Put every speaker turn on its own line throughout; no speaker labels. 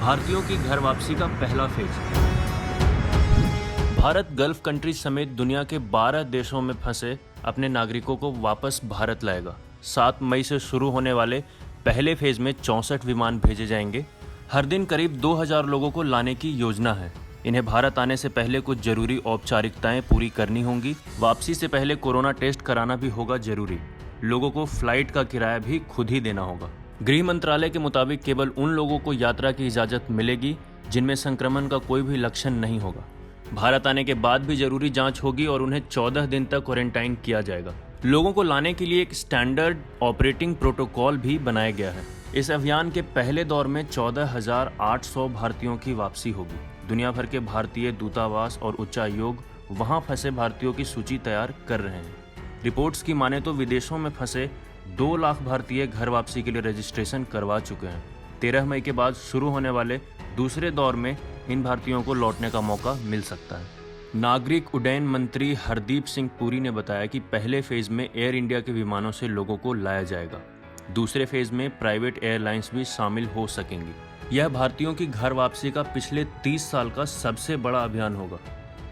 भारतीयों की घर वापसी का पहला फेज। भारत गल्फ कंट्रीज समेत दुनिया के 12 देशों में फंसे अपने नागरिकों को वापस भारत लाएगा। 7 मई से शुरू होने वाले पहले फेज में 64 विमान भेजे जाएंगे। हर दिन करीब 2000 लोगों को लाने की योजना है। इन्हें भारत आने से पहले कुछ जरूरी औपचारिकताएं पूरी करनी होंगी। वापसी से पहले कोरोना टेस्ट कराना भी होगा जरूरी। लोगों को फ्लाइट का किराया भी खुद ही देना होगा। गृह मंत्रालय के मुताबिक केवल उन लोगों को यात्रा की इजाजत मिलेगी जिनमें संक्रमण का कोई भी लक्षण नहीं होगा। भारत आने के बाद भी जरूरी जांच होगी और उन्हें 14 दिन तक क्वारंटाइन किया जाएगा। लोगों को लाने के लिए एक स्टैंडर्ड ऑपरेटिंग प्रोटोकॉल भी बनाया गया है। इस अभियान के पहले दौर में 14,800 भारतीयों की वापसी होगी। दुनिया भर के भारतीय दूतावास और उच्चायोग वहां फंसे भारतीयों की सूची तैयार कर रहे हैं। रिपोर्ट्स की माने तो विदेशों में फंसे 2 लाख भारतीय घर वापसी के लिए रजिस्ट्रेशन करवा चुके हैं। 13 मई के बाद शुरू होने वाले दूसरे दौर में इन भारतीयों को लौटने का मौका मिल सकता है। नागरिक उड्डयन मंत्री हरदीप सिंह पुरी ने बताया कि पहले फेज में एयर इंडिया के विमानों से लोगों को लाया जाएगा। दूसरे फेज में प्राइवेट एयरलाइंस भी शामिल हो सकेंगी। यह भारतीयों की घर वापसी का पिछले 30 साल का सबसे बड़ा अभियान होगा।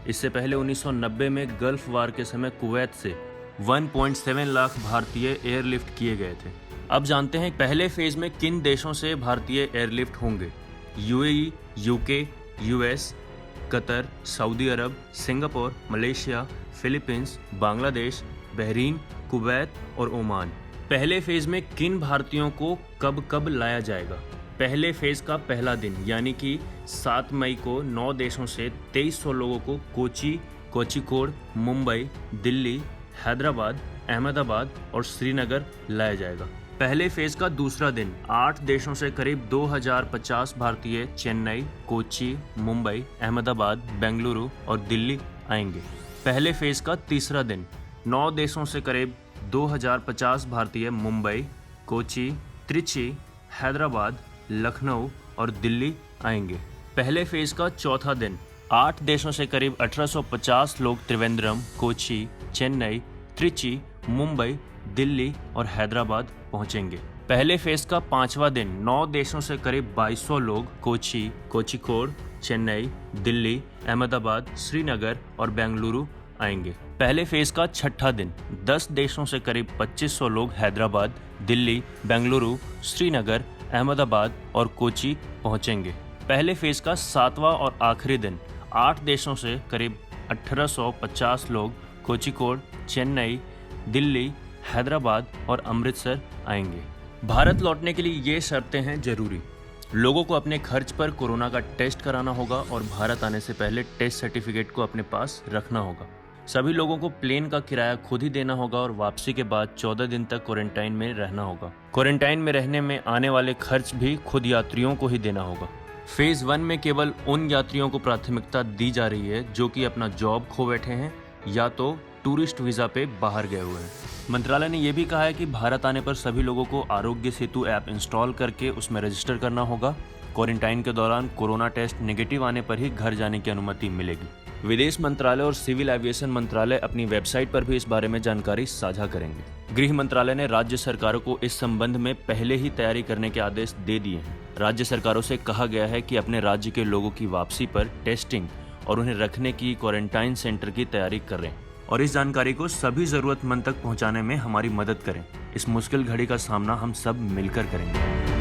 इससे पहले 1990 में गल्फ वार के समय कुवैत से 1.7 लाख भारतीय एयरलिफ्ट किए गए थे। अब जानते हैं पहले फेज में किन देशों से भारतीय एयरलिफ्ट होंगे। UAE, UK, US, Qatar, Saudi Arab, Singapore, Malaysia, Philippines, Bangladesh, Bahrain, Kuwait और ओमान। पहले फेज में किन भारतीयों को कब कब लाया जाएगा। पहले फेज का पहला दिन यानी कि 7 मई को 9 देशों से 2300 लोगों को कोची, कोझिकोड, मुंबई, दिल्ली, हैदराबाद, अहमदाबाद और श्रीनगर लाया जाएगा। पहले फेज का दूसरा दिन 8 देशों से करीब 2050 भारतीय चेन्नई, कोच्चि, मुंबई, अहमदाबाद, बेंगलुरु और दिल्ली आएंगे। पहले फेज का तीसरा दिन 9 देशों से करीब 2050 भारतीय मुंबई, कोच्चि, त्रिची, हैदराबाद, लखनऊ और दिल्ली आएंगे। पहले फेज का चौथा दिन 8 देशों से करीब 1850 लोग त्रिवेंद्रम, कोच्चि, चेन्नई, त्रिची, मुंबई, दिल्ली और हैदराबाद पहुंचेंगे। पहले फेज का 5वां दिन 9 देशों से करीब 2200 लोग कोच्चि, कोझिकोड, चेन्नई, दिल्ली, अहमदाबाद, श्रीनगर और बेंगलुरु आएंगे। पहले फेज का 6ठा दिन 10 देशों से करीब 2500 लोग हैदराबाद, दिल्ली, बेंगलुरु, श्रीनगर, अहमदाबाद और कोच्चि पहुंचेंगे। पहले फेज का 7वां और आखिरी दिन 8 देशों से करीब 1850 लोग कोझिकोड, चेन्नई, दिल्ली, हैदराबाद और अमृतसर आएंगे। भारत लौटने के लिए ये शर्तें हैं जरूरी। लोगों को अपने खर्च पर कोरोना का टेस्ट कराना होगा और भारत आने से पहले टेस्ट सर्टिफिकेट को अपने पास रखना होगा। सभी लोगों को प्लेन का किराया खुद ही देना होगा और वापसी के बाद 14 दिन तक क्वारंटाइन में रहना होगा। क्वारंटाइन में रहने में आने वाले खर्च भी खुद यात्रियों को ही देना होगा। फेज 1 में केवल उन यात्रियों को प्राथमिकता दी जा रही है जो कि अपना जॉब खो बैठे हैं या तो टूरिस्ट वीजा पे बाहर गए हुए हैं। मंत्रालय ने यह भी कहा है कि भारत आने पर सभी लोगों को आरोग्य सेतु ऐप इंस्टॉल करके उसमें रजिस्टर करना होगा। क्वारंटाइन के दौरान कोरोना टेस्ट नेगेटिव आने पर ही घर जाने की अनुमति मिलेगी। विदेश मंत्रालय और सिविल एविएशन मंत्रालय अपनी वेबसाइट पर भी इस बारे में जानकारी साझा करेंगे। गृह मंत्रालय ने राज्य सरकारों को इस संबंध में पहले ही तैयारी करने के आदेश दे दिए हैं। राज्य सरकारों से कहा गया है कि अपने राज्य के लोगों की वापसी पर टेस्टिंग और उन्हें रखने की क्वारंटाइन सेंटर की तैयारी करें और इस जानकारी को सभी जरूरतमंद तक पहुंचाने में हमारी मदद करें। इस मुश्किल घड़ी का सामना हम सब मिलकर करेंगे।